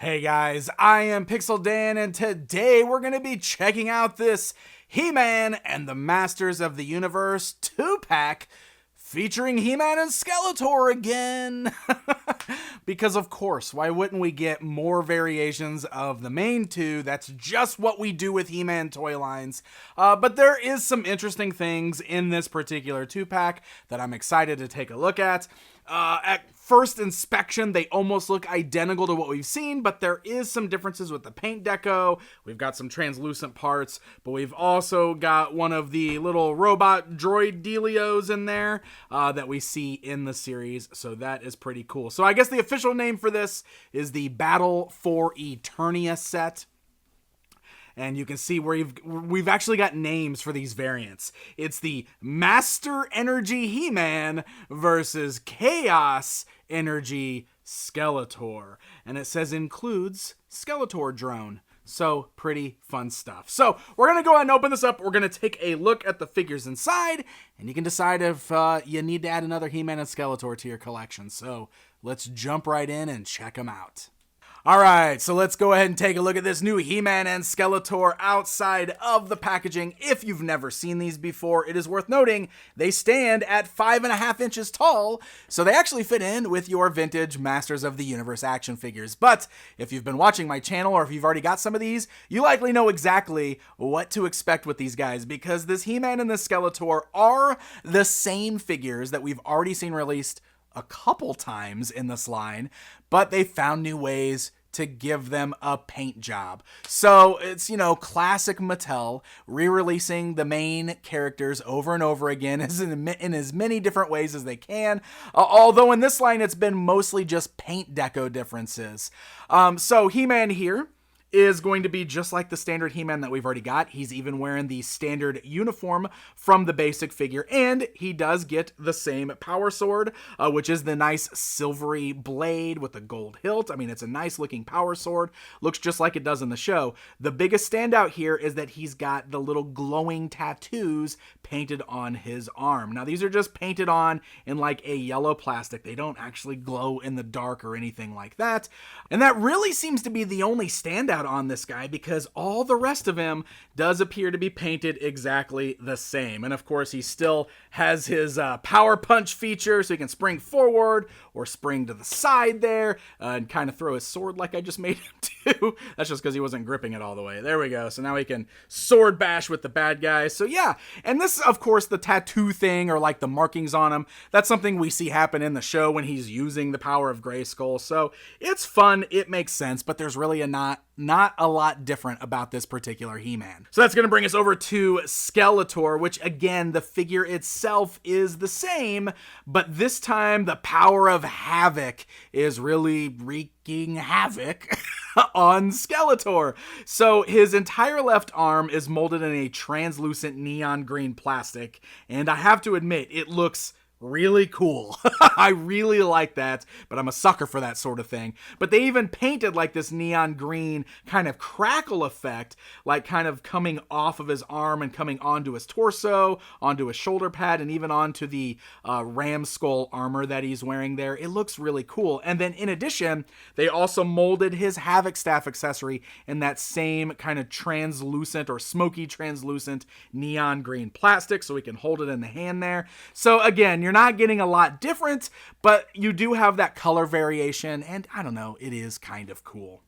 Hey guys, I am Pixel Dan, and today we're going to be checking out this He-Man and the Masters of the Universe 2-pack featuring He-Man and Skeletor again. Because of course, why wouldn't we get more variations of the main two? That's just what we do with He-Man toy lines. But there is some interesting things in this particular 2-pack that I'm excited to take a look at. At first inspection, they almost look identical to what we've seen, but there is some differences with the paint deco. We've got some translucent parts, but we've also got one of the little robot droid dealios in there that we see in the series, so that is pretty cool. So I guess the official name for this is the Battle for Eternia set. And you can see where we've actually got names for these variants. It's the Master Energy He-Man versus Chaos Energy Skeletor. And it says includes Skeletor drone. So pretty fun stuff. So we're going to go ahead and open this up. We're going to take a look at the figures inside. And you can decide if you need to add another He-Man and Skeletor to your collection. So let's jump right in and check them out. Alright, so let's go ahead and take a look at this new He-Man and Skeletor outside of the packaging. If you've never seen these before, it is worth noting they stand at 5.5 inches tall, so they actually fit in with your vintage Masters of the Universe action figures. But if you've been watching my channel or if you've already got some of these, you likely know exactly what to expect with these guys, because this He-Man and the Skeletor are the same figures that we've already seen released a couple times in this line, but they found new ways to give them a paint job. So it's, classic Mattel, re-releasing the main characters over and over again in as many different ways as they can. Although in this line, it's been mostly just paint deco differences. So He-Man here is going to be just like the standard He-Man that we've already got. He's even wearing the standard uniform from the basic figure, and he does get the same power sword, which is the nice silvery blade with the gold hilt. I mean, it's a nice looking power sword. Looks just like it does in the show. The biggest standout here is that he's got the little glowing tattoos painted on his arm. Now, these are just painted on in like a yellow plastic. They don't actually glow in the dark or anything like that. And that really seems to be the only standout on this guy, because all the rest of him does appear to be painted exactly the same. And of course, he still has his power punch feature, so he can spring forward or spring to the side there and kind of throw his sword like I just made him do. That's just because he wasn't gripping it all the way. There we go. So now he can sword bash with the bad guys. So yeah, and this, of course, the tattoo thing or like the markings on him, that's something we see happen in the show when he's using the power of Grayskull. So it's fun, it makes sense, but there's really not a lot different about this particular He-Man. So that's going to bring us over to Skeletor, which again, the figure itself is the same, but this time the power of Havoc is really wreaking havoc on Skeletor. So his entire left arm is molded in a translucent neon green plastic, and I have to admit, it looks really cool. I really like that, but I'm a sucker for that sort of thing. But they even painted like this neon green kind of crackle effect, like kind of coming off of his arm and coming onto his torso, onto his shoulder pad, and even onto the ram skull armor that he's wearing there. It looks really cool. And then in addition, they also molded his Havoc Staff accessory in that same kind of translucent or smoky translucent neon green plastic, so we can hold it in the hand there. So again, you're not getting a lot different, but you do have that color variation, and I don't know, it is kind of cool.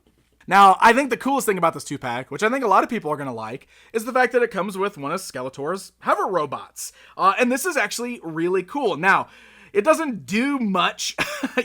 Now, I think the coolest thing about this 2-pack, which I think a lot of people are going to like, is the fact that it comes with one of Skeletor's hover robots. And this is actually really cool. Now, it doesn't do much.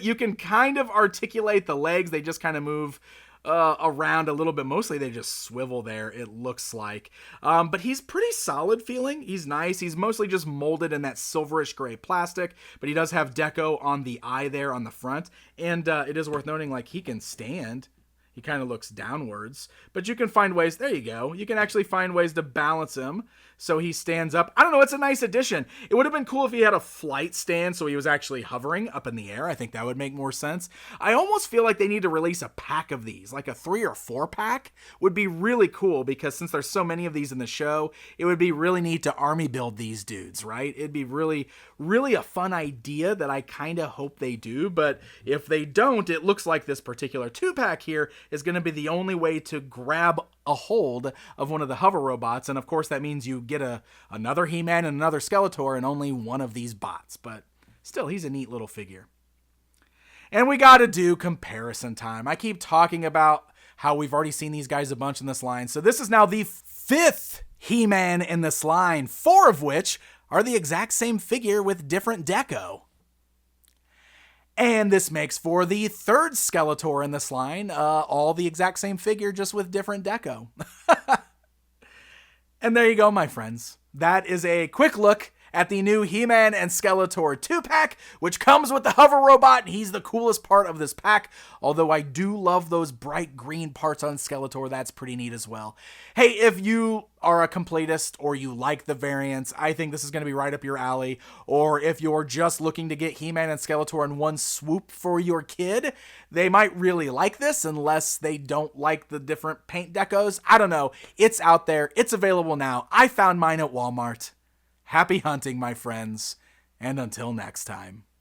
You can kind of articulate the legs. They just kind of move around a little bit. Mostly they just swivel there, it looks like. But he's pretty solid feeling. He's nice. He's mostly just molded in that silverish gray plastic, but he does have deco on the eye there on the front. And it is worth noting, like, he can stand. He kind of looks downwards, but you can find ways, there you go, you can actually find ways to balance him so he stands up. I don't know, it's a nice addition. It would have been cool if he had a flight stand so he was actually hovering up in the air. I think that would make more sense. I almost feel like they need to release a pack of these, like a 3 or 4 pack would be really cool, because since there's so many of these in the show, it would be really neat to army build these dudes, right? It'd be really, really a fun idea that I kind of hope they do, but if they don't, it looks like this particular 2-pack here is going to be the only way to grab a hold of one of the hover robots. And of course, that means you get another He-Man and another Skeletor and only one of these bots. But still, he's a neat little figure. And we got to do comparison time. I keep talking about how we've already seen these guys a bunch in this line. So this is now the 5th He-Man in this line, 4 of which are the exact same figure with different deco. And this makes for the 3rd Skeletor in this line, all the exact same figure, just with different deco. And there you go, my friends. That is a quick look at the new He-Man and Skeletor 2-pack, which comes with the hover robot. He's the coolest part of this pack, although I do love those bright green parts on Skeletor. That's pretty neat as well. Hey, if you are a completist or you like the variants, I think this is going to be right up your alley. Or if you're just looking to get He-Man and Skeletor in one swoop for your kid, they might really like this unless they don't like the different paint decos. I don't know. It's out there. It's available now. I found mine at Walmart. Happy hunting, my friends, and until next time.